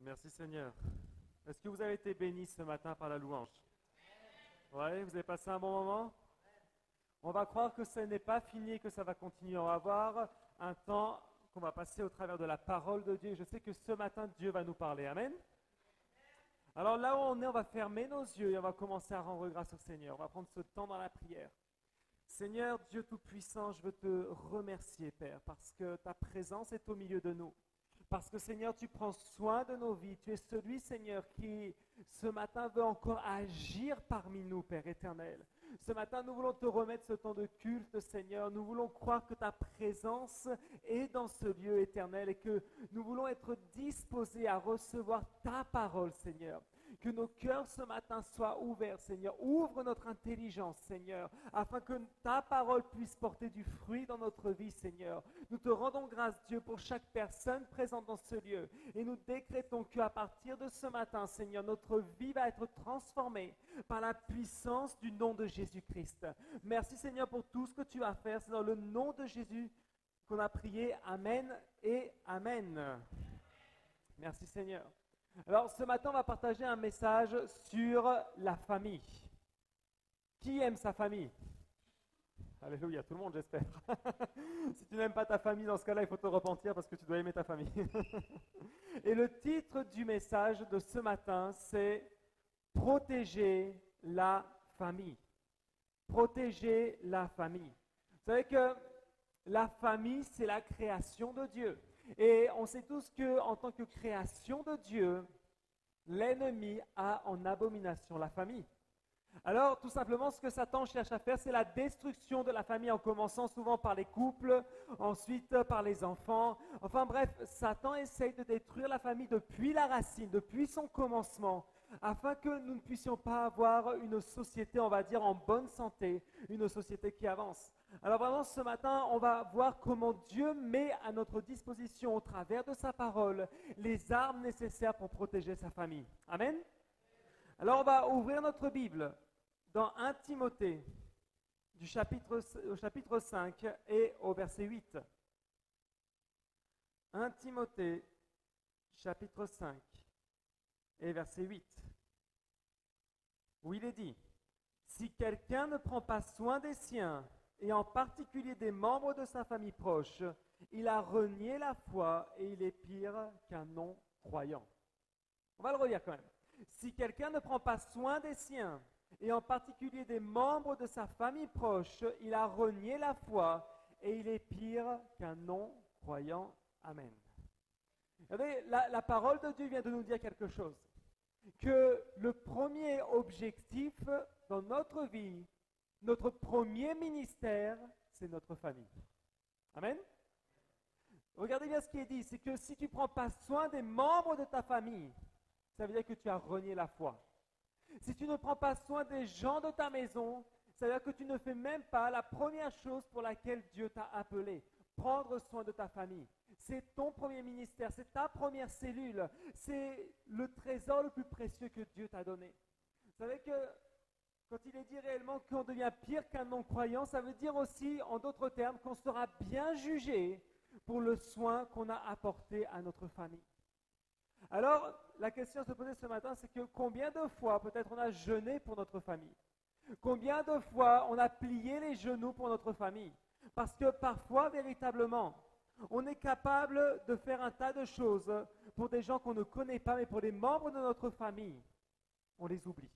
Merci Seigneur. Est-ce que vous avez été bénis ce matin par la louange? Oui, vous avez passé un bon moment? On va croire que ce n'est pas fini et que ça va continuer. On va avoir un temps qu'on va passer au travers de la parole de Dieu. Je sais que ce matin, Dieu va nous parler. Amen. Alors là où on est, on va fermer nos yeux et on va commencer à rendre grâce au Seigneur. On va prendre ce temps dans la prière. Seigneur Dieu Tout-Puissant, je veux te remercier, Père, parce que ta présence est au milieu de nous. Parce que Seigneur, tu prends soin de nos vies. Tu es celui, Seigneur, qui ce matin veut encore agir parmi nous, Père éternel. Ce matin, nous voulons te remettre ce temps de culte, Seigneur. Nous voulons croire que ta présence est dans ce lieu éternel et que nous voulons être disposés à recevoir ta parole, Seigneur. Que nos cœurs ce matin soient ouverts, Seigneur. Ouvre notre intelligence, Seigneur, afin que ta parole puisse porter du fruit dans notre vie, Seigneur. Nous te rendons grâce, Dieu, pour chaque personne présente dans ce lieu. Et nous décrétons qu'à partir de ce matin, Seigneur, notre vie va être transformée par la puissance du nom de Jésus-Christ. Merci, Seigneur, pour tout ce que tu vas faire. C'est dans le nom de Jésus qu'on a prié. Amen et Amen. Merci, Seigneur. Alors, ce matin, on va partager un message sur la famille. Qui aime sa famille? Alléluia, tout le monde, j'espère. Si tu n'aimes pas ta famille, dans ce cas-là, il faut te repentir parce que tu dois aimer ta famille. Et le titre du message de ce matin, c'est « Protéger la famille ». Protéger la famille. Vous savez que la famille, c'est la création de Dieu. Et on sait tous qu'en tant que création de Dieu, l'ennemi a en abomination la famille. Alors, tout simplement, ce que Satan cherche à faire, c'est la destruction de la famille, en commençant souvent par les couples, ensuite par les enfants. Enfin bref, Satan essaye de détruire la famille depuis la racine, depuis son commencement, afin que nous ne puissions pas avoir une société, on va dire, en bonne santé, une société qui avance. Alors vraiment, ce matin, on va voir comment Dieu met à notre disposition, au travers de sa parole, les armes nécessaires pour protéger sa famille. Amen. Alors, on va ouvrir notre Bible dans 1 Timothée, au chapitre 5 et au verset 8. 1 Timothée, chapitre 5 et verset 8, où il est dit « Si quelqu'un ne prend pas soin des siens, et en particulier des membres de sa famille proche, il a renié la foi et il est pire qu'un non-croyant. » On va le relire quand même. Si quelqu'un ne prend pas soin des siens, et en particulier des membres de sa famille proche, il a renié la foi et il est pire qu'un non-croyant. Amen. Regardez, la parole de Dieu vient de nous dire quelque chose. Que le premier objectif dans notre vie, notre premier ministère, c'est notre famille. Amen. Regardez bien ce qui est dit, c'est que si tu ne prends pas soin des membres de ta famille, ça veut dire que tu as renié la foi. Si tu ne prends pas soin des gens de ta maison, ça veut dire que tu ne fais même pas la première chose pour laquelle Dieu t'a appelé, prendre soin de ta famille. C'est ton premier ministère, c'est ta première cellule, c'est le trésor le plus précieux que Dieu t'a donné. Vous savez que quand il est dit réellement qu'on devient pire qu'un non-croyant, ça veut dire aussi, en d'autres termes, qu'on sera bien jugé pour le soin qu'on a apporté à notre famille. Alors, la question à se poser ce matin, c'est que combien de fois peut-être on a jeûné pour notre famille? Combien de fois on a plié les genoux pour notre famille? Parce que parfois, véritablement, on est capable de faire un tas de choses pour des gens qu'on ne connaît pas, mais pour les membres de notre famille, on les oublie.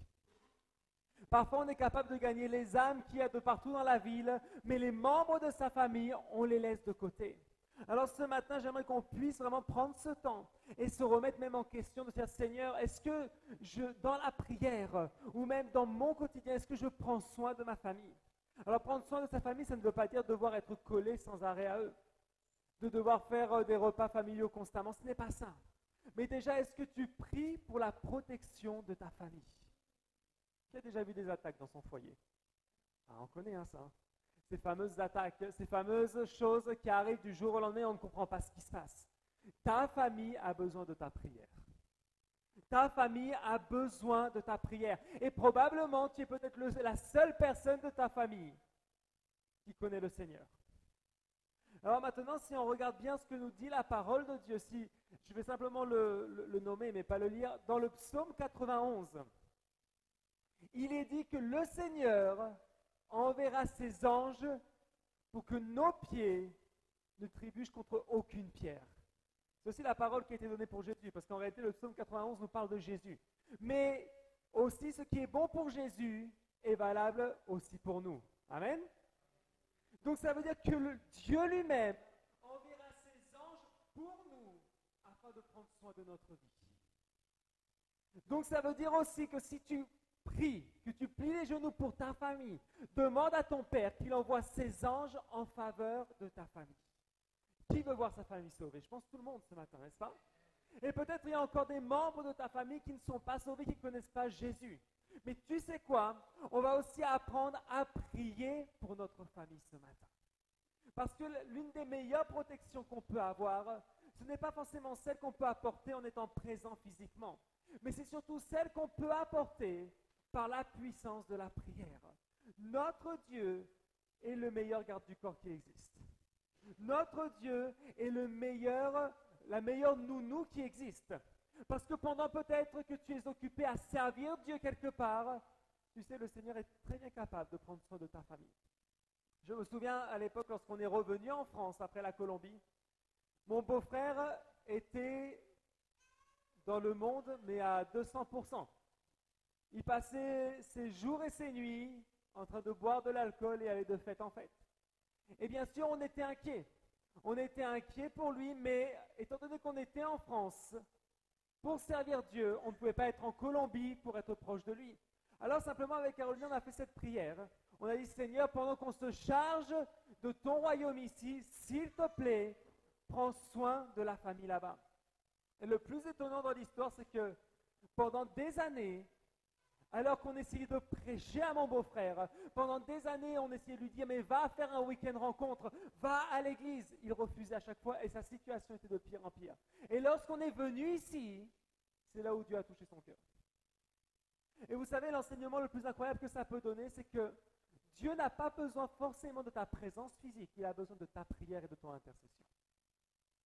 Parfois, on est capable de gagner les âmes qu'il y a de partout dans la ville, mais les membres de sa famille, on les laisse de côté. Alors ce matin, j'aimerais qu'on puisse vraiment prendre ce temps et se remettre même en question de dire, Seigneur, est-ce que dans la prière ou même dans mon quotidien, est-ce que je prends soin de ma famille? Alors prendre soin de sa famille, ça ne veut pas dire devoir être collé sans arrêt à eux, de devoir faire des repas familiaux constamment, ce n'est pas ça. Mais déjà, est-ce que tu pries pour la protection de ta famille? Qui a déjà vu des attaques dans son foyer? Ah, on connaît ça. Ces fameuses attaques, ces fameuses choses qui arrivent du jour au lendemain, on ne comprend pas ce qui se passe. Ta famille a besoin de ta prière. Ta famille a besoin de ta prière. Et probablement, tu es peut-être la seule personne de ta famille qui connaît le Seigneur. Alors maintenant, si on regarde bien ce que nous dit la parole de Dieu, si je vais simplement le nommer, mais pas le lire, dans le psaume 91, il est dit que le Seigneur enverra ses anges pour que nos pieds ne trébuchent contre aucune pierre. C'est aussi la parole qui a été donnée pour Jésus, parce qu'en réalité, le psaume 91 nous parle de Jésus. Mais aussi, ce qui est bon pour Jésus est valable aussi pour nous. Amen. Donc ça veut dire que Dieu lui-même enverra ses anges pour nous afin de prendre soin de notre vie. Donc ça veut dire aussi que si tu pries, que tu plies les genoux pour ta famille, demande à ton Père qu'il envoie ses anges en faveur de ta famille. Qui veut voir sa famille sauvée? Je pense tout le monde ce matin, n'est-ce pas? Et peut-être il y a encore des membres de ta famille qui ne sont pas sauvés, qui ne connaissent pas Jésus. Mais tu sais quoi? On va aussi apprendre à prier pour notre famille ce matin. Parce que l'une des meilleures protections qu'on peut avoir, ce n'est pas forcément celle qu'on peut apporter en étant présent physiquement, mais c'est surtout celle qu'on peut apporter par la puissance de la prière. Notre Dieu est le meilleur garde du corps qui existe. Notre Dieu est la meilleure nounou qui existe. Parce que pendant peut-être que tu es occupé à servir Dieu quelque part, tu sais, le Seigneur est très bien capable de prendre soin de ta famille. Je me souviens à l'époque, lorsqu'on est revenu en France après la Colombie, mon beau-frère était dans le monde, mais à 200%. Il passait ses jours et ses nuits en train de boire de l'alcool et aller de fête en fête. Et bien sûr, on était inquiets. On était inquiets pour lui, mais étant donné qu'on était en France, pour servir Dieu, on ne pouvait pas être en Colombie pour être proche de lui. Alors simplement avec Caroline, on a fait cette prière. On a dit, Seigneur, pendant qu'on se charge de ton royaume ici, s'il te plaît, prends soin de la famille là-bas. Et le plus étonnant dans l'histoire, c'est que pendant des années, alors qu'on essayait de prêcher à mon beau-frère, pendant des années, on essayait de lui dire, mais va faire un week-end rencontre, va à l'église. Il refusait à chaque fois et sa situation était de pire en pire. Et lorsqu'on est venu ici, c'est là où Dieu a touché son cœur. Et vous savez, l'enseignement le plus incroyable que ça peut donner, c'est que Dieu n'a pas besoin forcément de ta présence physique, il a besoin de ta prière et de ton intercession.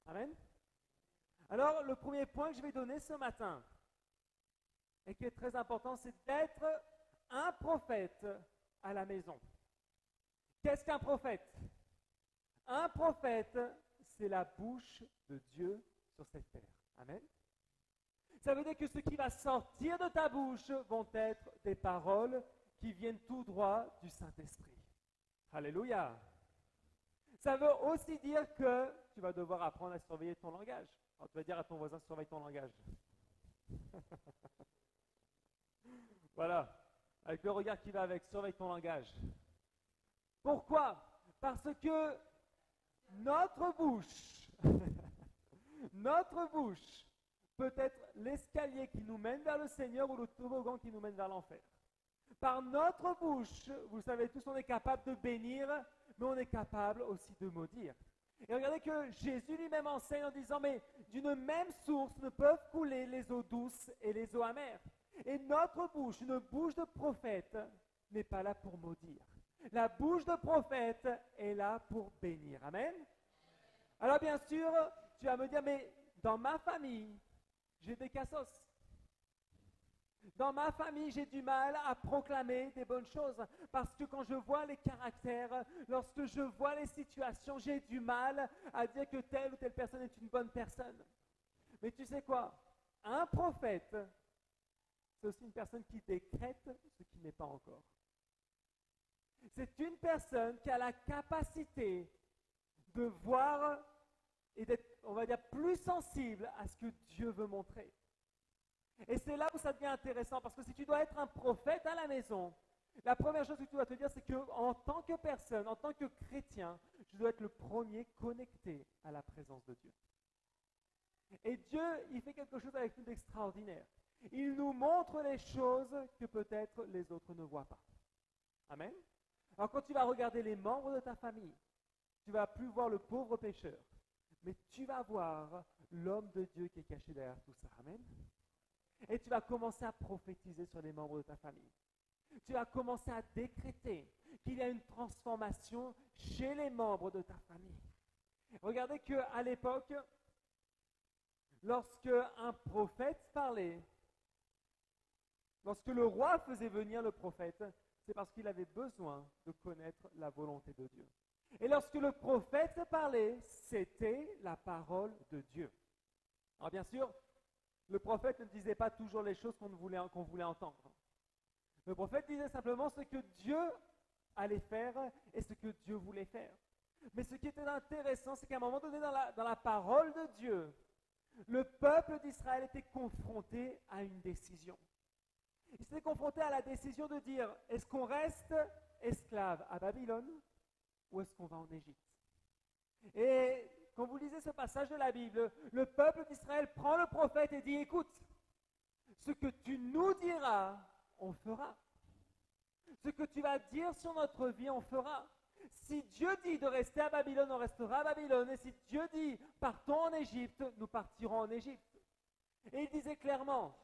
Amen. Alors, le premier point que je vais donner ce matin, et qui est très important, c'est d'être un prophète à la maison. Qu'est-ce qu'un prophète? Un prophète, c'est la bouche de Dieu sur cette terre. Amen. Ça veut dire que ce qui va sortir de ta bouche vont être des paroles qui viennent tout droit du Saint-Esprit. Alléluia. Ça veut aussi dire que tu vas devoir apprendre à surveiller ton langage. Alors, tu vas dire à ton voisin, surveille ton langage. Voilà, avec le regard qui va avec, surveille ton langage. Pourquoi? Parce que notre bouche, notre bouche peut être l'escalier qui nous mène vers le Seigneur ou le toboggan qui nous mène vers l'enfer. Par notre bouche, vous savez tous, on est capable de bénir, mais on est capable aussi de maudire. Et regardez que Jésus lui-même enseigne en disant, mais d'une même source ne peuvent couler les eaux douces et les eaux amères. Et notre bouche, une bouche de prophète, n'est pas là pour maudire. La bouche de prophète est là pour bénir. Amen. Alors bien sûr, tu vas me dire, mais dans ma famille, j'ai des cassos. Dans ma famille, j'ai du mal à proclamer des bonnes choses parce que quand je vois les caractères, lorsque je vois les situations, j'ai du mal à dire que telle ou telle personne est une bonne personne. Mais tu sais quoi? Un prophète, c'est aussi une personne qui décrète ce qui n'est pas encore. C'est une personne qui a la capacité de voir et d'être, on va dire, plus sensible à ce que Dieu veut montrer. Et c'est là où ça devient intéressant, parce que si tu dois être un prophète à la maison, la première chose que tu dois te dire, c'est qu'en tant que personne, en tant que chrétien, je dois être le premier connecté à la présence de Dieu. Et Dieu, il fait quelque chose avec nous d'extraordinaire. Il nous montre les choses que peut-être les autres ne voient pas. Amen. Alors quand tu vas regarder les membres de ta famille, tu ne vas plus voir le pauvre pécheur, mais tu vas voir l'homme de Dieu qui est caché derrière tout ça. Amen. Et tu vas commencer à prophétiser sur les membres de ta famille. Tu vas commencer à décréter qu'il y a une transformation chez les membres de ta famille. Regardez qu'à l'époque, lorsque un prophète parlait, lorsque le roi faisait venir le prophète, c'est parce qu'il avait besoin de connaître la volonté de Dieu. Et lorsque le prophète parlait, c'était la parole de Dieu. Alors bien sûr, le prophète ne disait pas toujours les choses qu'on voulait entendre. Le prophète disait simplement ce que Dieu allait faire et ce que Dieu voulait faire. Mais ce qui était intéressant, c'est qu'à un moment donné dans la parole de Dieu, le peuple d'Israël était confronté à une décision. Il s'était confronté à la décision de dire, est-ce qu'on reste esclave à Babylone ou est-ce qu'on va en Égypte? Et quand vous lisez ce passage de la Bible, le peuple d'Israël prend le prophète et dit, écoute, ce que tu nous diras, on fera. Ce que tu vas dire sur notre vie, on fera. Si Dieu dit de rester à Babylone, on restera à Babylone. Et si Dieu dit, partons en Égypte, nous partirons en Égypte. Et il disait clairement,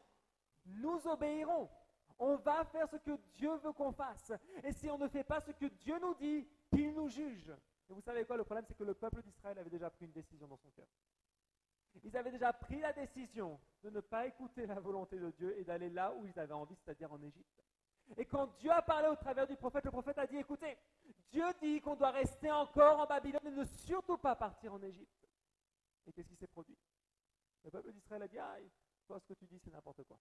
nous obéirons. On va faire ce que Dieu veut qu'on fasse. Et si on ne fait pas ce que Dieu nous dit, qu'il nous juge. Et vous savez quoi, le problème, c'est que le peuple d'Israël avait déjà pris une décision dans son cœur. Ils avaient déjà pris la décision de ne pas écouter la volonté de Dieu et d'aller là où ils avaient envie, c'est-à-dire en Égypte. Et quand Dieu a parlé au travers du prophète, le prophète a dit, écoutez, Dieu dit qu'on doit rester encore en Babylone et ne surtout pas partir en Égypte. Et qu'est-ce qui s'est produit? Le peuple d'Israël a dit, toi, ce que tu dis, c'est n'importe quoi.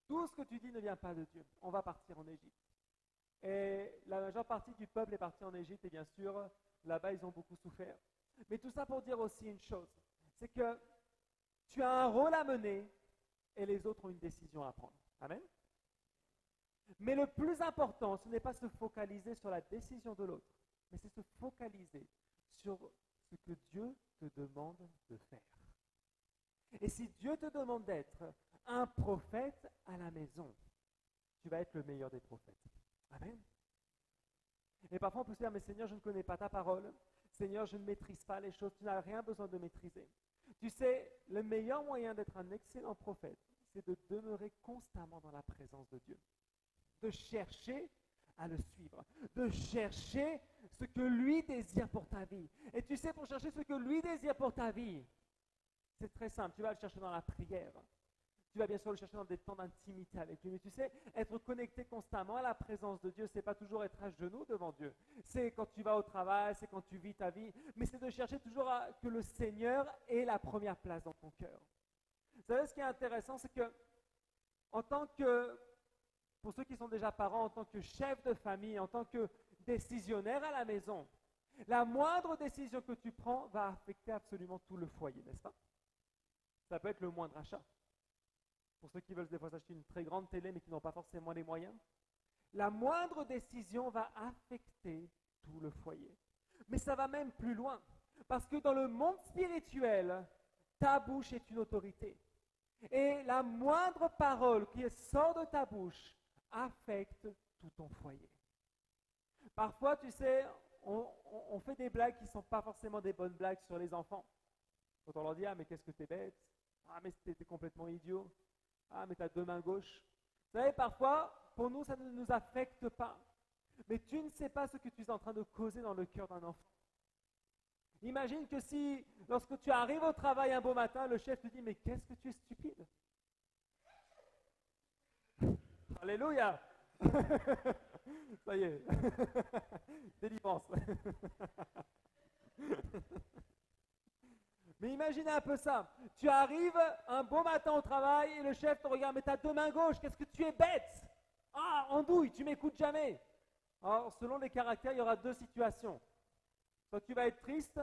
Tout ce que tu dis ne vient pas de Dieu. On va partir en Égypte. Et la majeure partie du peuple est partie en Égypte, et bien sûr, là-bas, ils ont beaucoup souffert. Mais tout ça pour dire aussi une chose, c'est que tu as un rôle à mener, et les autres ont une décision à prendre. Amen. Mais le plus important, ce n'est pas se focaliser sur la décision de l'autre, mais c'est se focaliser sur ce que Dieu te demande de faire. Et si Dieu te demande d'être un prophète à la maison, tu vas être le meilleur des prophètes. Amen. Et parfois on peut se dire, mais Seigneur, je ne connais pas ta parole. Seigneur, je ne maîtrise pas les choses. Tu n'as rien besoin de maîtriser. Tu sais, le meilleur moyen d'être un excellent prophète, c'est de demeurer constamment dans la présence de Dieu. De chercher à le suivre, de chercher ce que lui désire pour ta vie. Et tu sais, pour chercher ce que lui désire pour ta vie, c'est très simple, tu vas le chercher dans la prière. Tu vas bien sûr le chercher dans des temps d'intimité avec lui. Mais tu sais, être connecté constamment à la présence de Dieu, c'est pas toujours être à genoux devant Dieu. C'est quand tu vas au travail, c'est quand tu vis ta vie, mais c'est de chercher toujours que le Seigneur ait la première place dans ton cœur. Vous savez, ce qui est intéressant, c'est que en tant que pour ceux qui sont déjà parents, en tant que chef de famille, en tant que décisionnaire à la maison, la moindre décision que tu prends va affecter absolument tout le foyer, n'est-ce pas? Ça peut être le moindre achat. Pour ceux qui veulent des fois s'acheter une très grande télé mais qui n'ont pas forcément les moyens, la moindre décision va affecter tout le foyer. Mais ça va même plus loin, parce que dans le monde spirituel, ta bouche est une autorité. Et la moindre parole qui sort de ta bouche affecte tout ton foyer. Parfois, tu sais, on fait des blagues qui ne sont pas forcément des bonnes blagues sur les enfants. Quand on leur dit « Ah, mais qu'est-ce que t'es bête? Ah, mais t'es complètement idiot. Ah, mais t'as deux mains gauches. » Vous savez, parfois, pour nous, ça ne nous affecte pas. Mais tu ne sais pas ce que tu es en train de causer dans le cœur d'un enfant. Imagine que si, lorsque tu arrives au travail un beau matin, le chef te dit « Mais qu'est-ce que tu es stupide ?» Alléluia. Ça y est. Délivrance. Mais imaginez un peu ça. Tu arrives un beau matin au travail et le chef te regarde, mais t'as deux mains gauches, qu'est-ce que tu es bête? Ah, andouille, tu m'écoutes jamais. Alors, selon les caractères, il y aura deux situations. Soit tu vas être triste,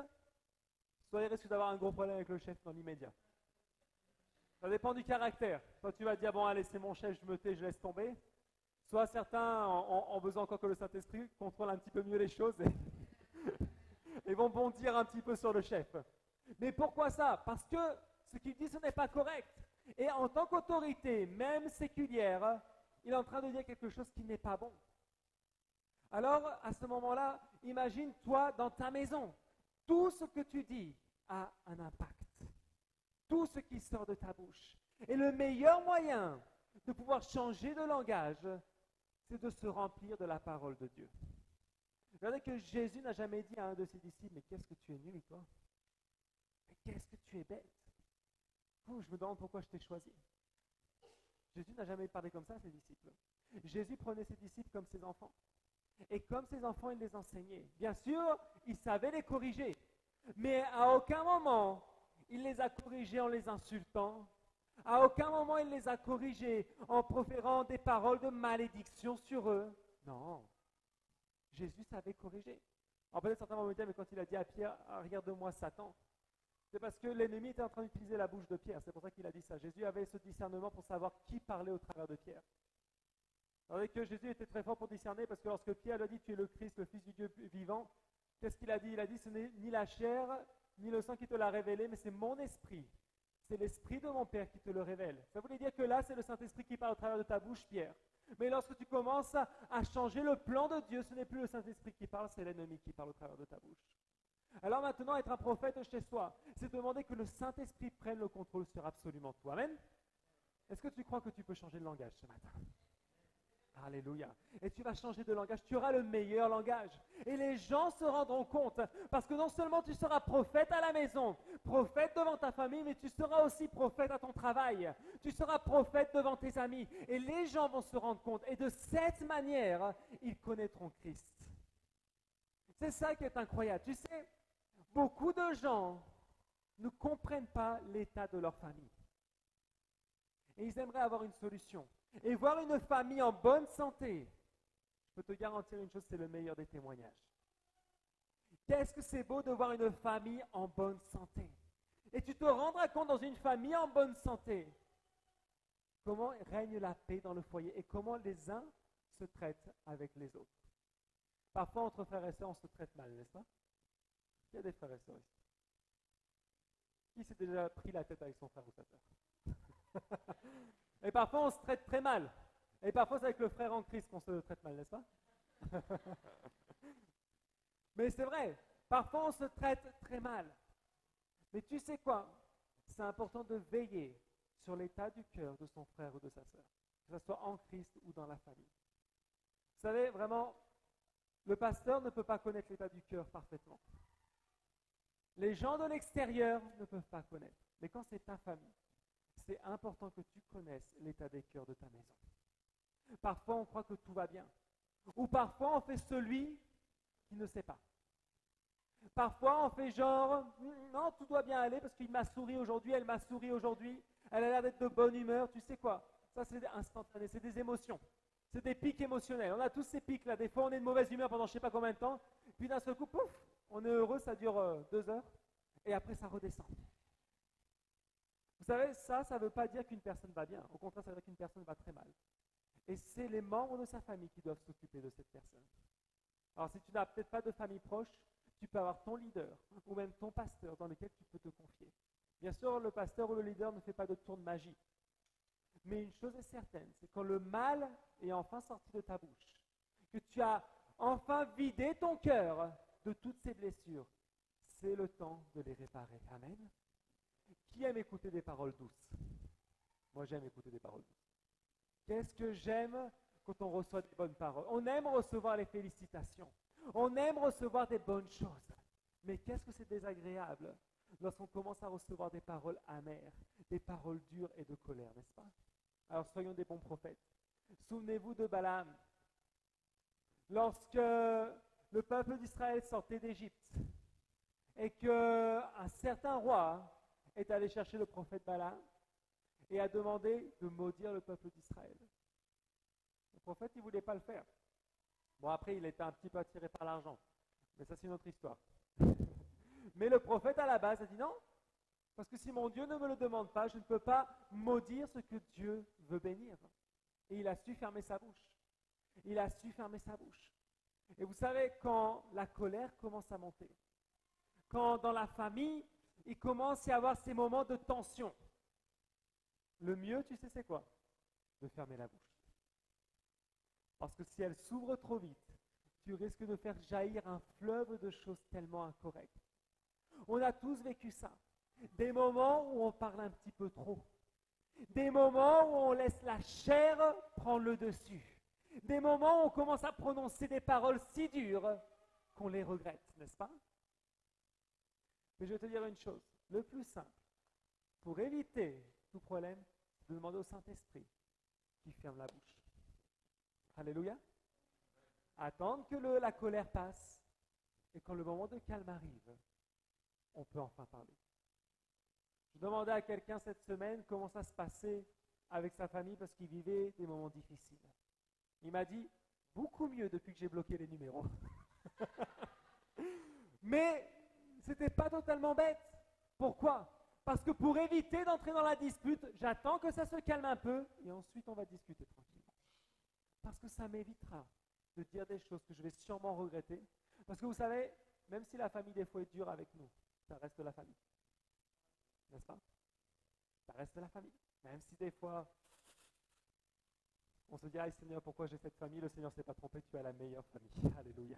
soit il risque d'avoir un gros problème avec le chef dans l'immédiat. Ça dépend du caractère. Soit tu vas dire, bon, allez, c'est mon chef, je me tais, je laisse tomber. Soit certains ont besoin encore que le Saint-Esprit contrôle un petit peu mieux les choses et vont bondir un petit peu sur le chef. Mais pourquoi ça? Parce que ce qu'il dit, ce n'est pas correct. Et en tant qu'autorité, même séculière, il est en train de dire quelque chose qui n'est pas bon. Alors, à ce moment-là, imagine toi dans ta maison. Tout ce que tu dis a un impact. Tout ce qui sort de ta bouche. Et le meilleur moyen de pouvoir changer de langage, c'est de se remplir de la parole de Dieu. Regardez que Jésus n'a jamais dit à un de ses disciples, mais qu'est-ce que tu es nul, toi? Mais qu'est-ce que tu es bête? Oh, je me demande pourquoi je t'ai choisi. Jésus n'a jamais parlé comme ça à ses disciples. Jésus prenait ses disciples comme ses enfants. Et comme ses enfants, il les enseignait. Bien sûr, il savait les corriger. Mais à aucun moment, il les a corrigés en les insultant. À aucun moment, il les a corrigés en proférant des paroles de malédiction sur eux. Non. Jésus savait corriger. Alors peut-être certains vont me dire, mais quand il a dit à Pierre, ah, regarde-moi Satan, c'est parce que l'ennemi était en train d'utiliser la bouche de Pierre. C'est pour ça qu'il a dit ça. Jésus avait ce discernement pour savoir qui parlait au travers de Pierre. Alors que Jésus était très fort pour discerner, parce que lorsque Pierre lui a dit, tu es le Christ, le Fils du Dieu vivant, qu'est-ce qu'il a dit? Il a dit, ce n'est ni la chair, ni le sang qui te l'a révélé, mais c'est mon esprit. C'est l'esprit de mon Père qui te le révèle. Ça voulait dire que là, c'est le Saint-Esprit qui parle au travers de ta bouche, Pierre. Mais lorsque tu commences à changer le plan de Dieu, ce n'est plus le Saint-Esprit qui parle, c'est l'ennemi qui parle au travers de ta bouche. Alors maintenant, être un prophète chez soi, c'est demander que le Saint-Esprit prenne le contrôle sur absolument tout. Amen? Est-ce que tu crois que tu peux changer de langage ce matin? Alléluia. Et tu vas changer de langage, tu auras le meilleur langage. Et les gens se rendront compte, parce que non seulement tu seras prophète à la maison, prophète devant ta famille, mais tu seras aussi prophète à ton travail. Tu seras prophète devant tes amis. Et les gens vont se rendre compte. Et de cette manière, ils connaîtront Christ. C'est ça qui est incroyable. Tu sais, beaucoup de gens ne comprennent pas l'état de leur famille. Et ils aimeraient avoir une solution. Et voir une famille en bonne santé, je peux te garantir une chose, c'est le meilleur des témoignages. Qu'est-ce que c'est beau de voir une famille en bonne santé. Et tu te rendras compte dans une famille en bonne santé, comment règne la paix dans le foyer et comment les uns se traitent avec les autres. Parfois, entre frères et sœurs, on se traite mal, n'est-ce pas? Il y a des frères et sœurs ici. Qui s'est déjà pris la tête avec son frère ou sa sœur? Et parfois, on se traite très mal. Et parfois, c'est avec le frère en Christ qu'on se traite mal, n'est-ce pas? Mais c'est vrai, parfois, on se traite très mal. Mais tu sais quoi? C'est important de veiller sur l'état du cœur de son frère ou de sa sœur, que ce soit en Christ ou dans la famille. Vous savez, vraiment, le pasteur ne peut pas connaître l'état du cœur parfaitement. Les gens de l'extérieur ne peuvent pas connaître. Mais quand c'est ta famille, c'est important que tu connaisses l'état des cœurs de ta maison. Parfois, on croit que tout va bien. Ou parfois, on fait celui qui ne sait pas. Parfois, on fait genre, non, tout doit bien aller parce qu'il m'a souri aujourd'hui, elle m'a souri aujourd'hui, elle a l'air d'être de bonne humeur. Tu sais quoi? Ça, c'est instantané, c'est des émotions. C'est des pics émotionnels. On a tous ces pics-là. Des fois, on est de mauvaise humeur pendant je ne sais pas combien de temps. Puis d'un seul coup, pouf, on est heureux, ça dure 2 heures. Et après, ça redescend. Vous savez, ça ne veut pas dire qu'une personne va bien. Au contraire, ça veut dire qu'une personne va très mal. Et c'est les membres de sa famille qui doivent s'occuper de cette personne. Alors, si tu n'as peut-être pas de famille proche, tu peux avoir ton leader ou même ton pasteur dans lequel tu peux te confier. Bien sûr, le pasteur ou le leader ne fait pas de tour de magie. Mais une chose est certaine, c'est quand le mal est enfin sorti de ta bouche, que tu as enfin vidé ton cœur de toutes ces blessures, c'est le temps de les réparer. Amen. Qui aime écouter des paroles douces? Moi, j'aime écouter des paroles douces. Qu'est-ce que j'aime quand on reçoit des bonnes paroles? On aime recevoir les félicitations. On aime recevoir des bonnes choses. Mais qu'est-ce que c'est désagréable lorsqu'on commence à recevoir des paroles amères, des paroles dures et de colère, n'est-ce pas? Alors soyons des bons prophètes. Souvenez-vous de Balaam. Lorsque le peuple d'Israël sortait d'Égypte et qu'un certain roi est allé chercher le prophète Balaam et a demandé de maudire le peuple d'Israël. Le prophète, il ne voulait pas le faire. Bon, après, il était un petit peu attiré par l'argent. Mais ça, c'est une autre histoire. Mais le prophète, à la base, a dit non. Parce que si mon Dieu ne me le demande pas, je ne peux pas maudire ce que Dieu veut bénir. Et il a su fermer sa bouche. Il a su fermer sa bouche. Et vous savez, quand la colère commence à monter, quand dans la famille, il commence à y avoir ces moments de tension, le mieux, tu sais, c'est quoi? De fermer la bouche. Parce que si elle s'ouvre trop vite, tu risques de faire jaillir un fleuve de choses tellement incorrectes. On a tous vécu ça. Des moments où on parle un petit peu trop. Des moments où on laisse la chair prendre le dessus. Des moments où on commence à prononcer des paroles si dures qu'on les regrette, n'est-ce pas? Mais je vais te dire une chose, le plus simple, pour éviter tout problème, c'est de demander au Saint-Esprit qui ferme la bouche. Alléluia. Attendre que la colère passe, et quand le moment de calme arrive, on peut enfin parler. Je demandais à quelqu'un cette semaine comment ça se passait avec sa famille parce qu'il vivait des moments difficiles. Il m'a dit, beaucoup mieux depuis que j'ai bloqué les numéros. Mais c'était pas totalement bête. Pourquoi? Parce que pour éviter d'entrer dans la dispute, j'attends que ça se calme un peu et ensuite on va discuter tranquillement. Parce que ça m'évitera de dire des choses que je vais sûrement regretter. Parce que vous savez, même si la famille des fois est dure avec nous, ça reste la famille. N'est-ce pas? Ça reste la famille. Même si des fois, on se dit, ah Seigneur, pourquoi j'ai cette famille? Le Seigneur ne s'est pas trompé, tu as la meilleure famille. Alléluia.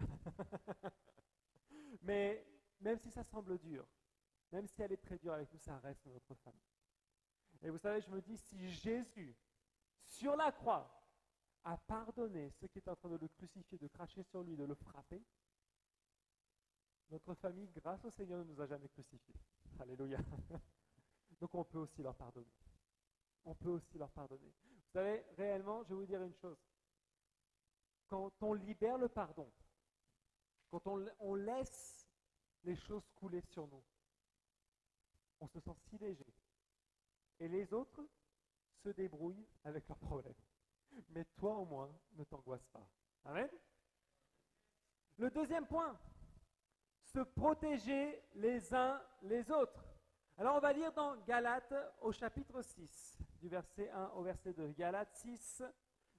Mais même si ça semble dur, même si elle est très dure avec nous, ça reste notre famille. Et vous savez, je me dis, si Jésus, sur la croix, a pardonné ceux qui étaient en train de le crucifier, de cracher sur lui, de le frapper, notre famille, grâce au Seigneur, ne nous a jamais crucifiés. Alléluia. Donc on peut aussi leur pardonner. On peut aussi leur pardonner. Vous savez, réellement, je vais vous dire une chose. Quand on libère le pardon, quand on laisse les choses couler sur nous, on se sent si léger. Et les autres se débrouillent avec leurs problèmes. Mais toi au moins, ne t'angoisse pas. Amen. Le deuxième point, se protéger les uns les autres. Alors on va lire dans Galates au chapitre 6, du verset 1 au verset 2. Galates 6,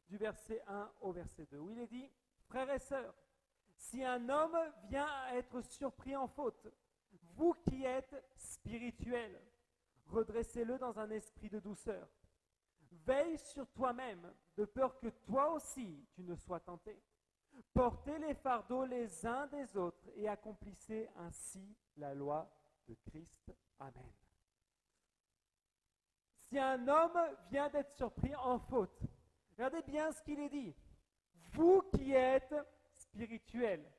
du verset 1 au verset 2, où il est dit, « Frères et sœurs, si un homme vient à être surpris en faute, vous qui êtes spirituels, redressez-le dans un esprit de douceur. Veille sur toi-même, de peur que toi aussi tu ne sois tenté. Portez les fardeaux les uns des autres et accomplissez ainsi la loi de Christ. Amen. » Si un homme vient d'être surpris en faute, regardez bien ce qu'il est dit. Vous qui êtes spirituels.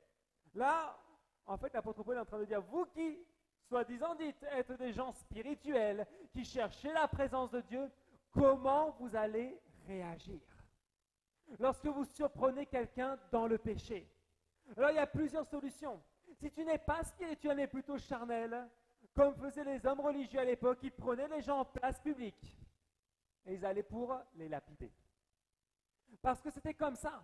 Là, en fait, l'apôtre Paul est en train de dire, vous qui, soi-disant dites, être des gens spirituels, qui cherchez la présence de Dieu, comment vous allez réagir lorsque vous surprenez quelqu'un dans le péché? Alors, il y a plusieurs solutions. Si tu n'es pas spirituel, mais plutôt charnel, comme faisaient les hommes religieux à l'époque, ils prenaient les gens en place publique et ils allaient pour les lapider. Parce que c'était comme ça.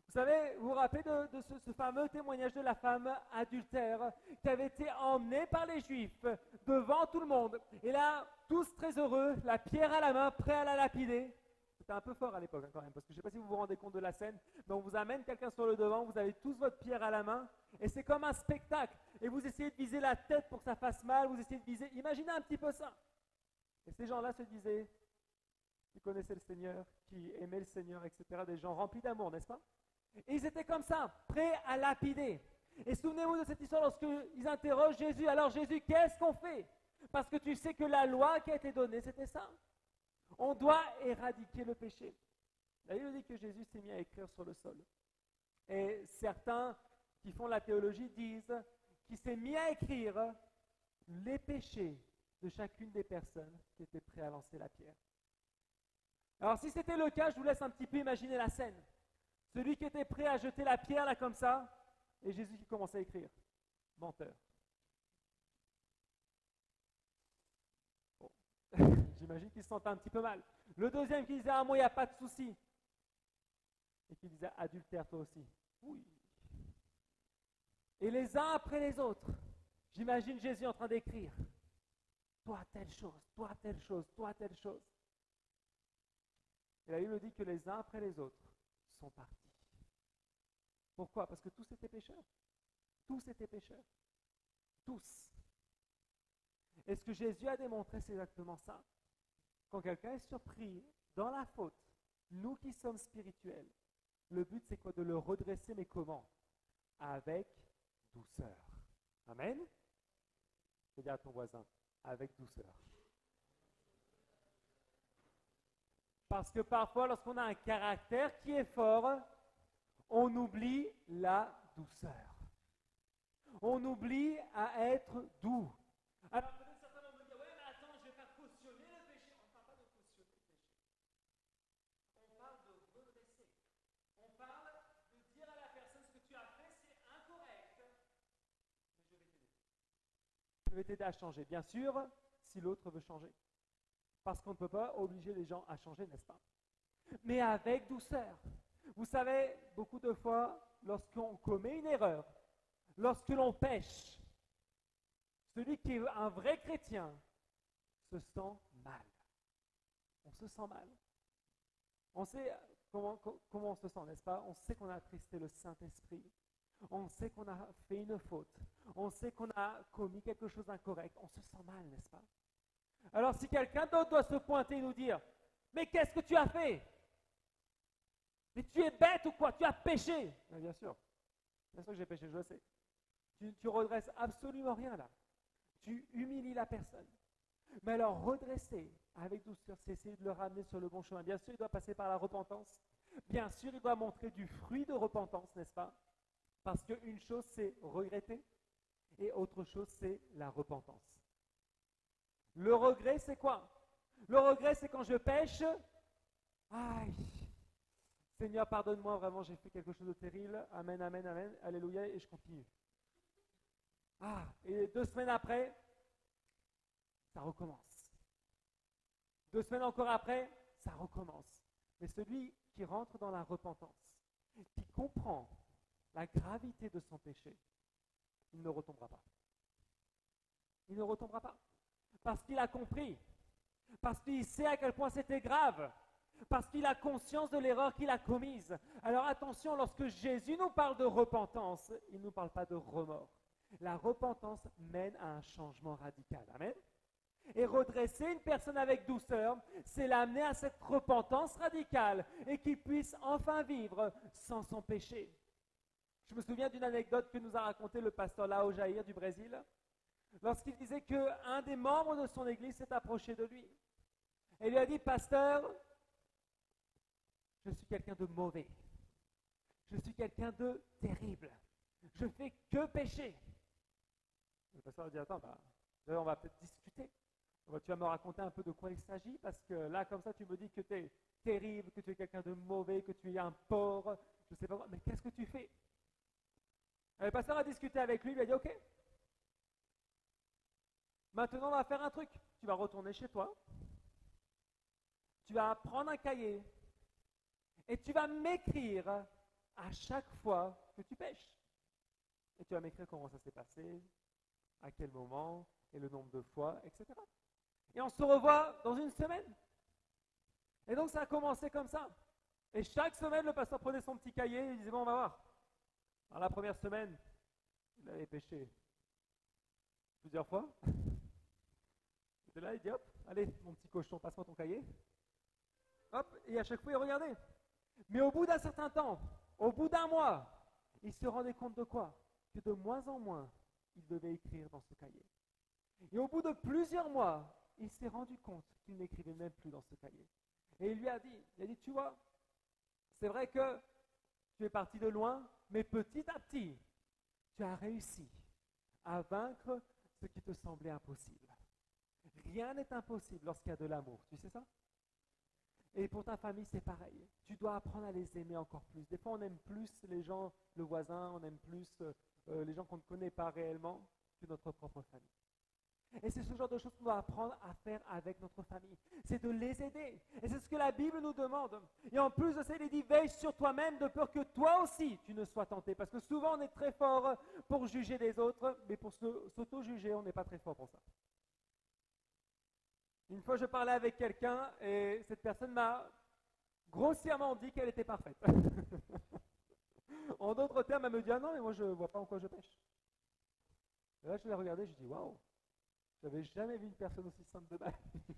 Vous savez, vous vous rappelez de ce fameux témoignage de la femme adultère qui avait été emmenée par les Juifs devant tout le monde. Et là, tous très heureux, la pierre à la main, prêts à la lapider. C'était un peu fort à l'époque quand même, parce que je ne sais pas si vous vous rendez compte de la scène, mais on vous amène quelqu'un sur le devant, vous avez tous votre pierre à la main, et c'est comme un spectacle. Et vous essayez de viser la tête pour que ça fasse mal, vous essayez de viser, imaginez un petit peu ça. Et ces gens-là se disaient, qui connaissaient le Seigneur, qui aimaient le Seigneur, etc., des gens remplis d'amour, n'est-ce pas? Et ils étaient comme ça, prêts à lapider. Et souvenez-vous de cette histoire lorsqu'ils interrogent Jésus. Alors Jésus, qu'est-ce qu'on fait? Parce que tu sais que la loi qui a été donnée, c'était ça. On doit éradiquer le péché. La Bible dit que Jésus s'est mis à écrire sur le sol. Et certains qui font la théologie disent qu'il s'est mis à écrire les péchés de chacune des personnes qui étaient prêtes à lancer la pierre. Alors si c'était le cas, je vous laisse un petit peu imaginer la scène. Celui qui était prêt à jeter la pierre là comme ça, et Jésus qui commençait à écrire. Menteur. Bon. J'imagine qu'il se sentait un petit peu mal. Le deuxième qui disait, ah moi il n'y a pas de souci. Et qui disait, adultère toi aussi. Oui. Et les uns après les autres, j'imagine Jésus en train d'écrire. Toi telle chose, toi telle chose, toi telle chose. Et la Bible dit que les uns après les autres sont partis. Pourquoi? Parce que tous étaient pécheurs. Tous étaient pécheurs. Tous. Et ce que Jésus a démontré, c'est exactement ça. Quand quelqu'un est surpris dans la faute, nous qui sommes spirituels, le but c'est quoi? De le redresser, mais comment? Avec douceur. Amen? Je vais dire à ton voisin, avec douceur. Parce que parfois, lorsqu'on a un caractère qui est fort, on oublie la douceur. On oublie à être doux. Alors peut-être certains vont me dire, ouais, mais attends, je ne vais pas cautionner le péché. On ne parle pas de cautionner le péché. On parle de redresser. On parle de dire à la personne, ce que tu as fait, c'est incorrect, mais je vais t'aider. Je vais t'aider à changer. Bien sûr, si l'autre veut changer. Parce qu'on ne peut pas obliger les gens à changer, n'est-ce pas? Mais avec douceur. Vous savez, beaucoup de fois, lorsqu'on commet une erreur, lorsque l'on pêche, celui qui est un vrai chrétien se sent mal. On se sent mal. On sait comment on se sent, n'est-ce pas? On sait qu'on a attristé le Saint-Esprit. On sait qu'on a fait une faute. On sait qu'on a commis quelque chose d'incorrect. On se sent mal, n'est-ce pas? Alors si quelqu'un d'autre doit se pointer et nous dire, mais qu'est-ce que tu as fait? Mais tu es bête ou quoi? Tu as péché. Bien sûr que j'ai péché, je le sais. Tu redresses absolument rien là. Tu humilies la personne. Mais alors redresser avec douceur, c'est essayer de le ramener sur le bon chemin. Bien sûr, il doit passer par la repentance. Bien sûr, il doit montrer du fruit de repentance, n'est-ce pas? Parce qu'une chose, c'est regretter et autre chose, c'est la repentance. Le regret, c'est quoi? Le regret, c'est quand je pêche. Aïe, Seigneur, pardonne-moi, vraiment, j'ai fait quelque chose de terrible. Amen, amen, amen, alléluia, et je continue. Ah, et 2 semaines après, ça recommence. 2 semaines encore après, ça recommence. Mais celui qui rentre dans la repentance, qui comprend la gravité de son péché, il ne retombera pas. Il ne retombera pas. Parce qu'il a compris. Parce qu'il sait à quel point c'était grave. Parce qu'il a conscience de l'erreur qu'il a commise. Alors attention, lorsque Jésus nous parle de repentance, il ne nous parle pas de remords. La repentance mène à un changement radical. Amen. Et redresser une personne avec douceur, c'est l'amener à cette repentance radicale et qu'il puisse enfin vivre sans son péché. Je me souviens d'une anecdote que nous a raconté le pasteur Lao Jair du Brésil, lorsqu'il disait qu'un des membres de son église s'est approché de lui et lui a dit, pasteur, je suis quelqu'un de mauvais, je suis quelqu'un de terrible, je fais que pécher. Le pasteur a dit, attends, on va peut-être discuter. Tu vas me raconter un peu de quoi il s'agit, parce que là, comme ça, tu me dis que tu es terrible, que tu es quelqu'un de mauvais, que tu es un porc, je ne sais pas quoi, mais qu'est-ce que tu fais? Et le pasteur a discuté avec lui, il lui a dit, ok, maintenant on va faire un truc, tu vas retourner chez toi, tu vas prendre un cahier, et tu vas m'écrire à chaque fois que tu pêches. Et tu vas m'écrire comment ça s'est passé, à quel moment, et le nombre de fois, etc. Et on se revoit dans 1 semaine. Et donc ça a commencé comme ça. Et chaque semaine, le pasteur prenait son petit cahier et il disait, bon, on va voir. Alors la première semaine, il avait péché plusieurs fois. Il était là, il dit, hop, allez, mon petit cochon, passe-moi ton cahier. Hop, et à chaque fois, il regardait. Mais au bout d'un certain temps, au bout d'1 mois, il se rendait compte de quoi? Que de moins en moins, il devait écrire dans ce cahier. Et au bout de plusieurs mois, il s'est rendu compte qu'il n'écrivait même plus dans ce cahier. Et il lui a dit, tu vois, c'est vrai que tu es parti de loin, mais petit à petit, tu as réussi à vaincre ce qui te semblait impossible. Rien n'est impossible lorsqu'il y a de l'amour, tu sais ça? Et pour ta famille, c'est pareil. Tu dois apprendre à les aimer encore plus. Des fois, on aime plus les gens, le voisin, on aime plus les gens qu'on ne connaît pas réellement que notre propre famille. Et c'est ce genre de choses qu'on doit apprendre à faire avec notre famille. C'est de les aider. Et c'est ce que la Bible nous demande. Et en plus de ça, il dit, veille sur toi-même de peur que toi aussi, tu ne sois tenté. Parce que souvent, on est très fort pour juger les autres, mais pour s'auto-juger, on n'est pas très fort pour ça. Une fois, je parlais avec quelqu'un et cette personne m'a grossièrement dit qu'elle était parfaite. En d'autres termes, elle me dit, ah non, mais moi, je ne vois pas en quoi je pêche. Et là, je l'ai regardé, je dis, waouh, je n'avais jamais vu une personne aussi sainte de ma vie.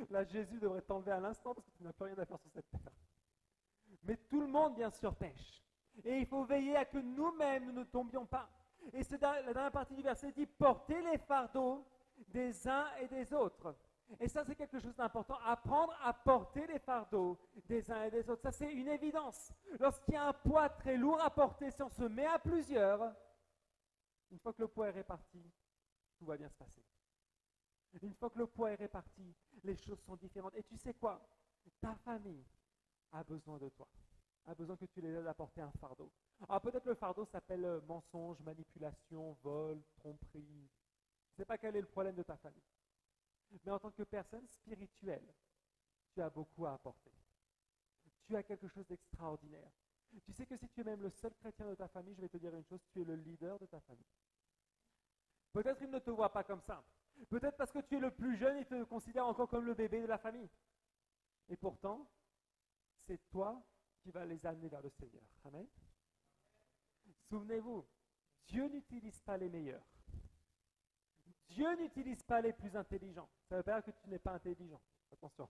Là, Jésus devrait t'enlever à l'instant parce que tu n'as plus rien à faire sur cette terre. Mais tout le monde, bien sûr, pêche. Et il faut veiller à que nous-mêmes, nous ne tombions pas. Et la dernière partie du verset dit, portez les fardeaux des uns et des autres. Et ça, c'est quelque chose d'important. Apprendre à porter les fardeaux des uns et des autres. Ça, c'est une évidence. Lorsqu'il y a un poids très lourd à porter, si on se met à plusieurs, Une fois que le poids est réparti, tout va bien se passer. Une fois que le poids est réparti, les choses sont différentes. Et tu sais quoi? Ta famille a besoin de toi, a besoin que tu les aides à porter un fardeau. Alors peut-être le fardeau s'appelle mensonge, manipulation, vol, tromperie. Je ne sais pas quel est le problème de ta famille. Mais en tant que personne spirituelle, tu as beaucoup à apporter. Tu as quelque chose d'extraordinaire. Tu sais que si tu es même le seul chrétien de ta famille, je vais te dire une chose, tu es le leader de ta famille. Peut-être il ne te voit pas comme ça. Peut-être parce que tu es le plus jeune, il te considère encore comme le bébé de la famille. Et pourtant, c'est toi qui vas les amener vers le Seigneur. Amen. Souvenez-vous, Dieu n'utilise pas les meilleurs. Dieu n'utilise pas les plus intelligents. Ça veut pas dire que tu n'es pas intelligent. Attention.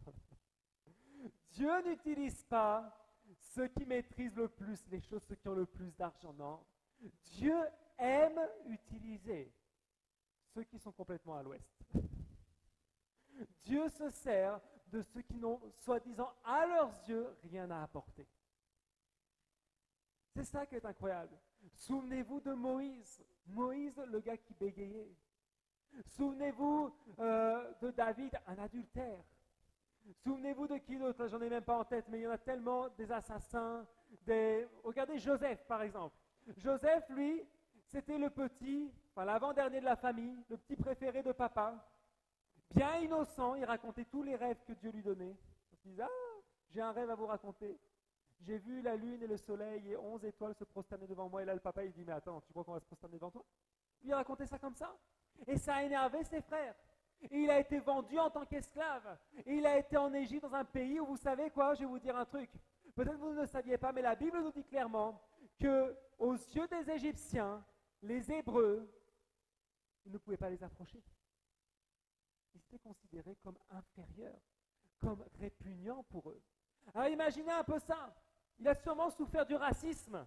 Dieu n'utilise pas ceux qui maîtrisent le plus les choses, ceux qui ont le plus d'argent. Non. Dieu aime utiliser ceux qui sont complètement à l'ouest. Dieu se sert de ceux qui n'ont, soi-disant, à leurs yeux, rien à apporter. C'est ça qui est incroyable. Souvenez-vous de Moïse. Moïse, le gars qui bégayait. Souvenez-vous de David, un adultère. Souvenez-vous de qui d'autre? J'en ai même pas en tête, mais il y en a tellement, des assassins. Regardez Joseph, par exemple. Joseph, lui, c'était le petit, enfin l'avant-dernier de la famille, le petit préféré de papa. Bien innocent, il racontait tous les rêves que Dieu lui donnait. Il se disait, j'ai un rêve à vous raconter. J'ai vu la lune et le soleil et 11 étoiles se prosterner devant moi. Et là, le papa, il dit, mais attends, tu crois qu'on va se prosterner devant toi? Il racontait ça comme ça. Et ça a énervé ses frères. Et il a été vendu en tant qu'esclave. Et il a été en Égypte, dans un pays où, vous savez quoi, je vais vous dire un truc. Peut-être que vous ne le saviez pas, mais la Bible nous dit clairement que aux yeux des Égyptiens, les Hébreux, ils ne pouvaient pas les approcher. Ils étaient considérés comme inférieurs, comme répugnants pour eux. Alors imaginez un peu ça. Il a sûrement souffert du racisme.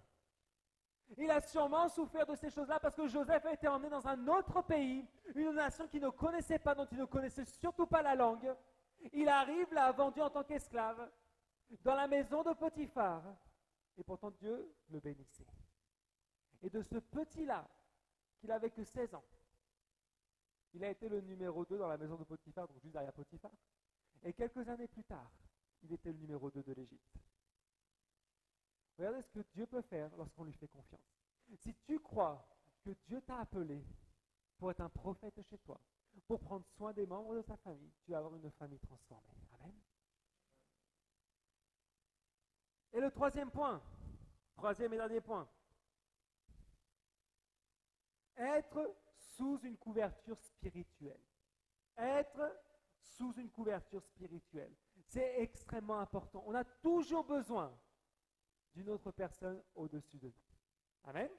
Il a sûrement souffert de ces choses-là parce que Joseph a été emmené dans un autre pays, une nation qu'il ne connaissait pas, dont il ne connaissait surtout pas la langue. Il arrive là, vendu en tant qu'esclave, dans la maison de Potiphar. Et pourtant Dieu le bénissait. Et de ce petit-là, qui n'avait que 16 ans, il a été le numéro 2 dans la maison de Potiphar, donc juste derrière Potiphar. Et quelques années plus tard, il était le numéro 2 de l'Égypte. Regardez ce que Dieu peut faire lorsqu'on lui fait confiance. Si tu crois que Dieu t'a appelé pour être un prophète chez toi, pour prendre soin des membres de ta famille, tu vas avoir une famille transformée. Amen. Et le troisième et dernier point, être sous une couverture spirituelle. Être sous une couverture spirituelle. C'est extrêmement important. On a toujours besoin d'une autre personne au-dessus de nous. Amen.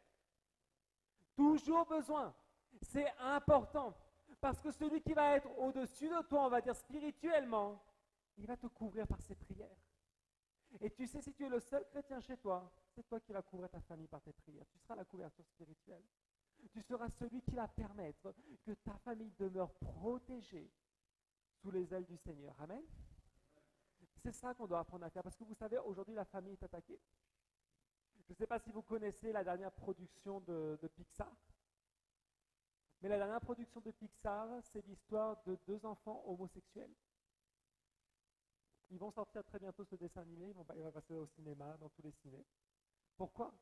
Toujours besoin. C'est important. Parce que celui qui va être au-dessus de toi, on va dire spirituellement, il va te couvrir par ses prières. Et tu sais, si tu es le seul chrétien chez toi, c'est toi qui vas couvrir ta famille par tes prières. Tu seras la couverture spirituelle. Tu seras celui qui va permettre que ta famille demeure protégée sous les ailes du Seigneur. Amen. C'est ça qu'on doit apprendre à faire. Parce que vous savez, aujourd'hui, la famille est attaquée. Je ne sais pas si vous connaissez la dernière production de Pixar. Mais la dernière production de Pixar, c'est l'histoire de 2 enfants homosexuels. Ils vont sortir très bientôt ce dessin animé, il va passer au cinéma, dans tous les ciné. Pourquoi?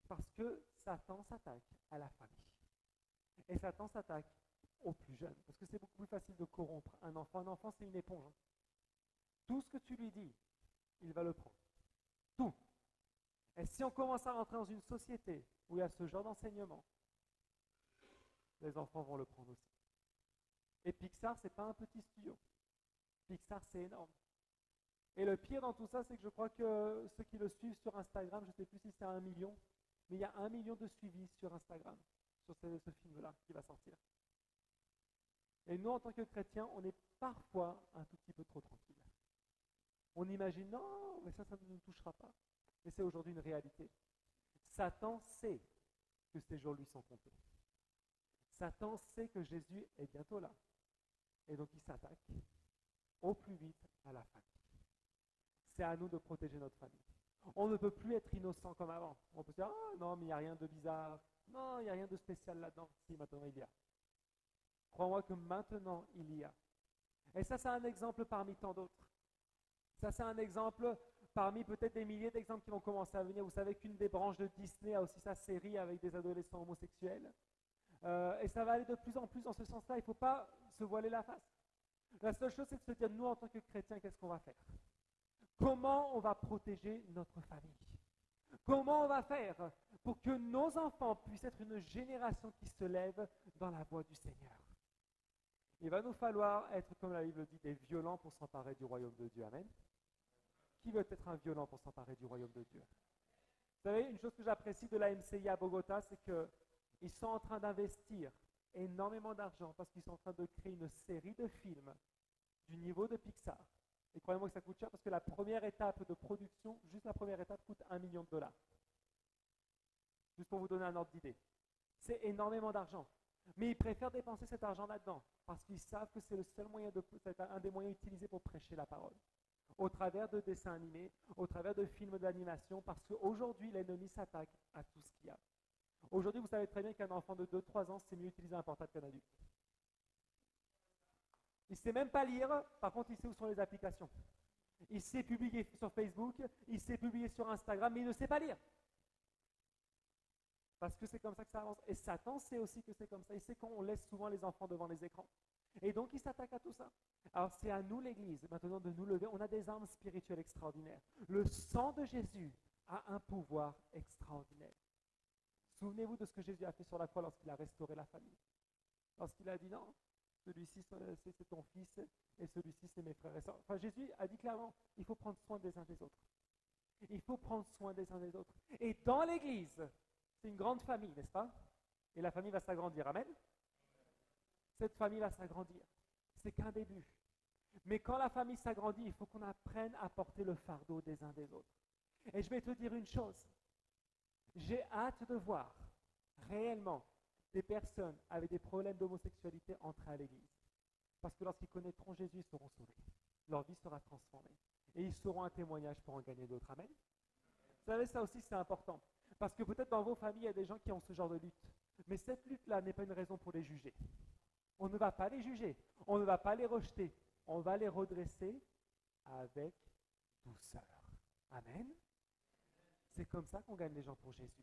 Parce que Satan s'attaque à la famille. Et Satan s'attaque aux plus jeunes. Parce que c'est beaucoup plus facile de corrompre un enfant. Un enfant, c'est une éponge. Tout ce que tu lui dis, il va le prendre. Tout. Et si on commence à rentrer dans une société où il y a ce genre d'enseignement, les enfants vont le prendre aussi. Et Pixar, c'est pas un petit studio. Pixar, c'est énorme. Et le pire dans tout ça, c'est que je crois que ceux qui le suivent sur Instagram, je ne sais plus si c'est 1 million, mais il y a 1 million de suivis sur Instagram, sur ce film-là qui va sortir. Et nous, en tant que chrétiens, on est parfois un tout petit peu trop tranquille. On imagine, non, mais ça ne nous touchera pas. Mais c'est aujourd'hui une réalité. Satan sait que ces jours lui sont comptés. Satan sait que Jésus est bientôt là. Et donc il s'attaque au plus vite à la famille. C'est à nous de protéger notre famille. On ne peut plus être innocent comme avant. On peut se dire, ah non, mais il n'y a rien de bizarre. Non, il n'y a rien de spécial là-dedans. Si, maintenant il y a. Crois-moi que maintenant il y a. Et ça, c'est un exemple parmi tant d'autres. Ça, c'est un exemple parmi peut-être des milliers d'exemples qui vont commencer à venir. Vous savez qu'une des branches de Disney a aussi sa série avec des adolescents homosexuels. Et ça va aller de plus en plus dans ce sens-là. Il ne faut pas se voiler la face. La seule chose, c'est de se dire, nous, en tant que chrétiens, qu'est-ce qu'on va faire? Comment on va protéger notre famille? Comment on va faire pour que nos enfants puissent être une génération qui se lève dans la voie du Seigneur? Il va nous falloir être, comme la Bible dit, des violents pour s'emparer du royaume de Dieu. Amen. Qui veut être un violent pour s'emparer du royaume de Dieu? Vous savez, une chose que j'apprécie de la MCI à Bogota, c'est qu'ils sont en train d'investir énormément d'argent parce qu'ils sont en train de créer une série de films du niveau de Pixar. Et croyez-moi que ça coûte cher parce que la première étape de production, juste la première étape, coûte $1 million. Juste pour vous donner un ordre d'idée. C'est énormément d'argent. Mais ils préfèrent dépenser cet argent là-dedans parce qu'ils savent que c'est le seul moyen c'est un des moyens utilisés pour prêcher la parole. Au travers de dessins animés, au travers de films d'animation, parce qu'aujourd'hui, l'ennemi s'attaque à tout ce qu'il y a. Aujourd'hui, vous savez très bien qu'un enfant de 2-3 ans, c'est mieux utiliser un portable qu'un adulte. Il ne sait même pas lire, par contre, il sait où sont les applications. Il sait publier sur Facebook, il sait publier sur Instagram, mais il ne sait pas lire. Parce que c'est comme ça que ça avance. Et Satan sait aussi que c'est comme ça. Il sait qu'on laisse souvent les enfants devant les écrans. Et donc, il s'attaque à tout ça. Alors, c'est à nous, l'Église, maintenant de nous lever. On a des armes spirituelles extraordinaires. Le sang de Jésus a un pouvoir extraordinaire. Souvenez-vous de ce que Jésus a fait sur la croix lorsqu'il a restauré la famille. Lorsqu'il a dit non, celui-ci c'est ton fils et celui-ci c'est mes frères et sœurs. Enfin, Jésus a dit clairement, il faut prendre soin des uns des autres. Il faut prendre soin des uns des autres. Et dans l'Église, c'est une grande famille, n'est-ce pas? Et la famille va s'agrandir. Amen? Cette famille va s'agrandir. C'est qu'un début. Mais quand la famille s'agrandit, il faut qu'on apprenne à porter le fardeau des uns des autres. Et je vais te dire une chose. J'ai hâte de voir réellement des personnes avec des problèmes d'homosexualité entrer à l'Église. Parce que lorsqu'ils connaîtront Jésus, ils seront sauvés. Leur vie sera transformée. Et ils seront un témoignage pour en gagner d'autres. Amen? Vous savez, ça aussi c'est important. Parce que peut-être dans vos familles, il y a des gens qui ont ce genre de lutte. Mais cette lutte-là n'est pas une raison pour les juger. On ne va pas les juger. On ne va pas les rejeter. On va les redresser avec douceur. Amen? C'est comme ça qu'on gagne les gens pour Jésus.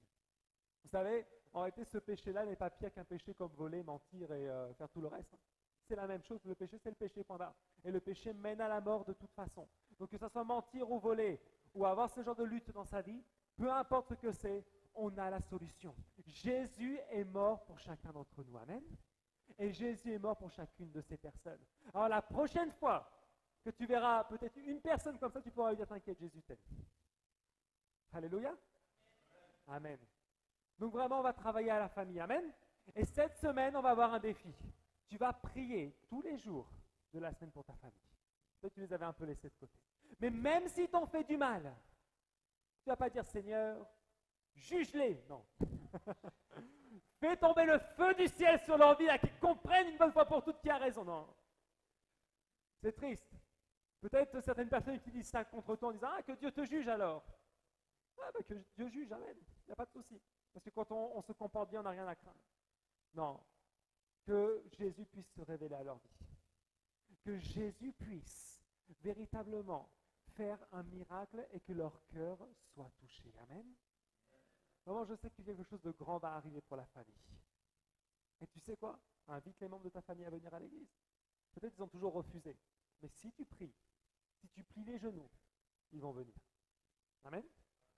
Vous savez, en réalité, ce péché-là n'est pas pire qu'un péché comme voler, mentir et faire tout le reste. C'est la même chose. Le péché, c'est le péché, point barre. Et le péché mène à la mort de toute façon. Donc que ce soit mentir ou voler, ou avoir ce genre de lutte dans sa vie, peu importe ce que c'est, on a la solution. Jésus est mort pour chacun d'entre nous. Amen. Et Jésus est mort pour chacune de ces personnes. Alors la prochaine fois que tu verras peut-être une personne comme ça, tu pourras lui dire, t'inquiète, Jésus t'aime. Alléluia. Amen. Donc vraiment, on va travailler à la famille. Amen. Et cette semaine, on va avoir un défi. Tu vas prier tous les jours de la semaine pour ta famille. Peut-être que tu les avais un peu laissés de côté. Mais même si t'en fais du mal, tu ne vas pas dire, Seigneur, juge-les. Non. Fais tomber le feu du ciel sur leur vie, à qu'ils comprennent une bonne fois pour toutes qui a raison. Non. C'est triste. Peut-être certaines personnes utilisent ça contre toi en disant, ah, que Dieu te juge alors. Ah, ben, que Dieu juge, amen. Il n'y a pas de souci. Parce que quand on se comporte bien, on n'a rien à craindre. Non. Que Jésus puisse se révéler à leur vie. Que Jésus puisse véritablement faire un miracle et que leur cœur soit touché. Amen. Vraiment, je sais que quelque chose de grand va arriver pour la famille. Et tu sais quoi? Invite les membres de ta famille à venir à l'église. Peut-être qu'ils ont toujours refusé. Mais si tu pries, si tu plies les genoux, ils vont venir. Amen.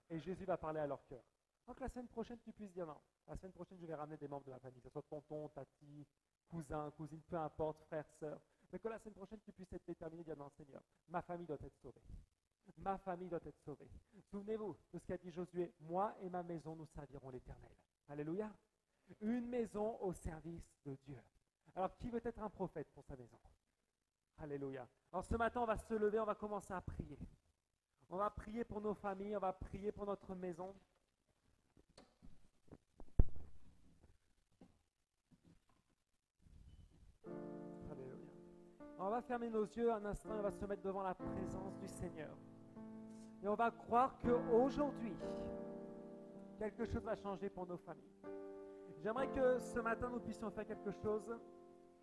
Et Jésus va parler à leur cœur. Donc la semaine prochaine, tu puisses dire non. La semaine prochaine, je vais ramener des membres de ma famille, que ce soit tonton, tati, cousin, cousine, peu importe, frère, sœur. Mais que la semaine prochaine, tu puisses être déterminé et dire non, Seigneur, ma famille doit être sauvée. Ma famille doit être sauvée. Souvenez-vous de ce qu'a dit Josué, moi et ma maison, nous servirons l'Éternel. Alléluia. Une maison au service de Dieu. Alors, qui veut être un prophète pour sa maison? Alléluia. Alors, ce matin, on va se lever, on va commencer à prier. On va prier pour nos familles, on va prier pour notre maison. Alléluia. On va fermer nos yeux un instant, on va se mettre devant la présence du Seigneur. Et on va croire qu'aujourd'hui, quelque chose va changer pour nos familles. J'aimerais que ce matin, nous puissions faire quelque chose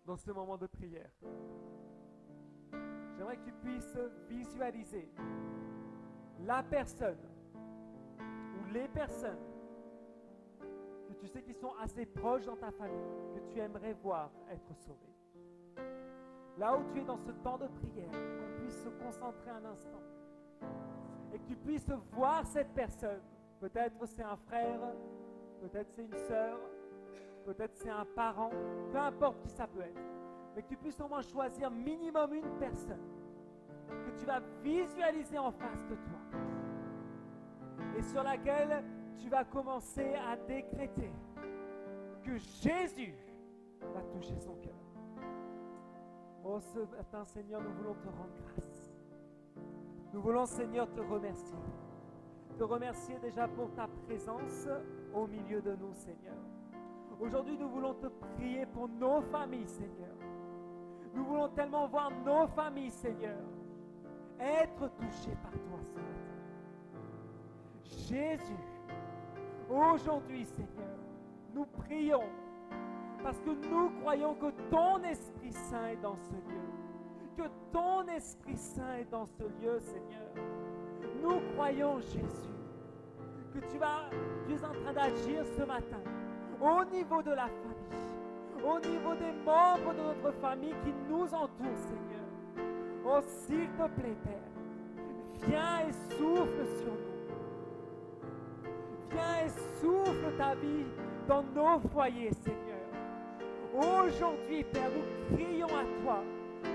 dans ce moment de prière. J'aimerais que tu puisses visualiser la personne ou les personnes que tu sais qui sont assez proches dans ta famille, que tu aimerais voir être sauvées. Là où tu es dans ce temps de prière, qu'on puisse se concentrer un instant et que tu puisses voir cette personne. Peut-être c'est un frère, peut-être c'est une sœur, peut-être c'est un parent, peu importe qui ça peut être. Mais que tu puisses au moins choisir minimum une personne que tu vas visualiser en face de toi et sur laquelle tu vas commencer à décréter que Jésus va toucher son cœur. Oh, ce matin, Seigneur, nous voulons te rendre grâce. Nous voulons, Seigneur, te remercier. Te remercier déjà pour ta présence au milieu de nous, Seigneur. Aujourd'hui, nous voulons te prier pour nos familles, Seigneur. Nous voulons tellement voir nos familles, Seigneur, être touchées par toi ce matin. Jésus, aujourd'hui, Seigneur, nous prions parce que nous croyons que ton Esprit Saint est dans ce lieu. Que ton Esprit Saint est dans ce lieu, Seigneur. Nous croyons, Jésus, que tu es en train d'agir ce matin au niveau de la famille, au niveau des membres de notre famille qui nous entourent, Seigneur. Oh, s'il te plaît, Père, viens et souffle sur nous. Viens et souffle ta vie dans nos foyers, Seigneur. Aujourd'hui, Père, nous crions à toi.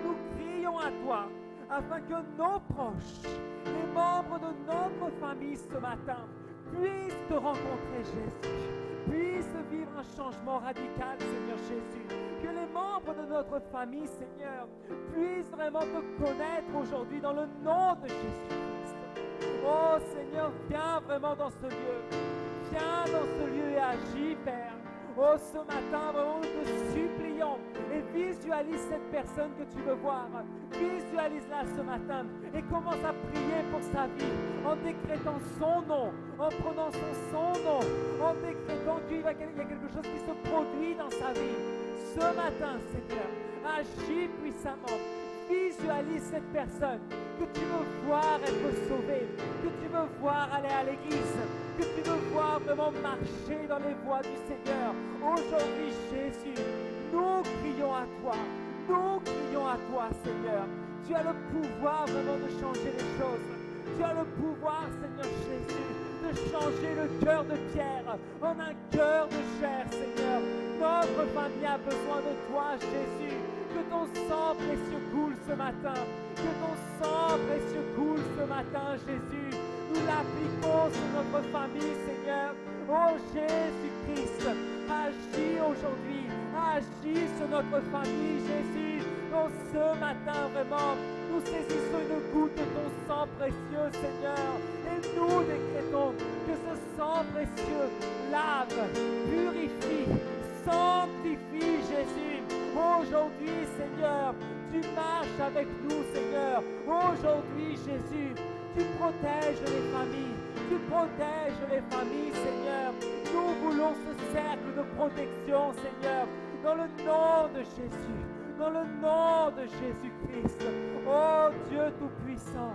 Nous crions à toi afin que nos proches, les membres de notre famille ce matin, puissent te rencontrer, Jésus. Puissent vivre un changement radical, Seigneur Jésus. Que les membres de notre famille, Seigneur, puissent vraiment te connaître aujourd'hui dans le nom de Jésus-Christ. Oh Seigneur, viens vraiment dans ce lieu. Viens dans ce lieu et agis, Père. Oh, ce matin, vraiment, nous te supplions et visualise cette personne que tu veux voir. Visualise-la ce matin et commence à prier pour sa vie en décrétant son nom, en prononçant son nom, en décrétant qu'il y a quelque chose qui se produit dans sa vie. Ce matin, Seigneur, agis puissamment. Visualise cette personne que tu veux voir être sauvée, que tu veux voir aller à l'église, que tu veux voir vraiment marcher dans les voies du Seigneur. Aujourd'hui, Jésus, nous crions à toi. Nous crions à toi, Seigneur. Tu as le pouvoir vraiment de changer les choses. Tu as le pouvoir, Seigneur Jésus, de changer le cœur de Pierre en un cœur de chair, Seigneur. Notre famille a besoin de toi, Jésus. Que ton sang précieux coule ce matin. Que ton sang précieux coule ce matin, Jésus. Nous l'appliquons sur notre famille, Seigneur. Oh Jésus-Christ, agis aujourd'hui. Agis sur notre famille, Jésus. Oh, ce matin, vraiment, nous saisissons une goutte de ton sang précieux, Seigneur. Et nous décrétons que ce sang précieux lave, purifie, sanctifie, Jésus. Aujourd'hui, Seigneur, tu marches avec nous, Seigneur. Aujourd'hui, Jésus, tu protèges les familles. Tu protèges les familles, Seigneur. Nous voulons ce cercle de protection, Seigneur, dans le nom de Jésus. Dans le nom de Jésus-Christ. Oh Dieu Tout-Puissant.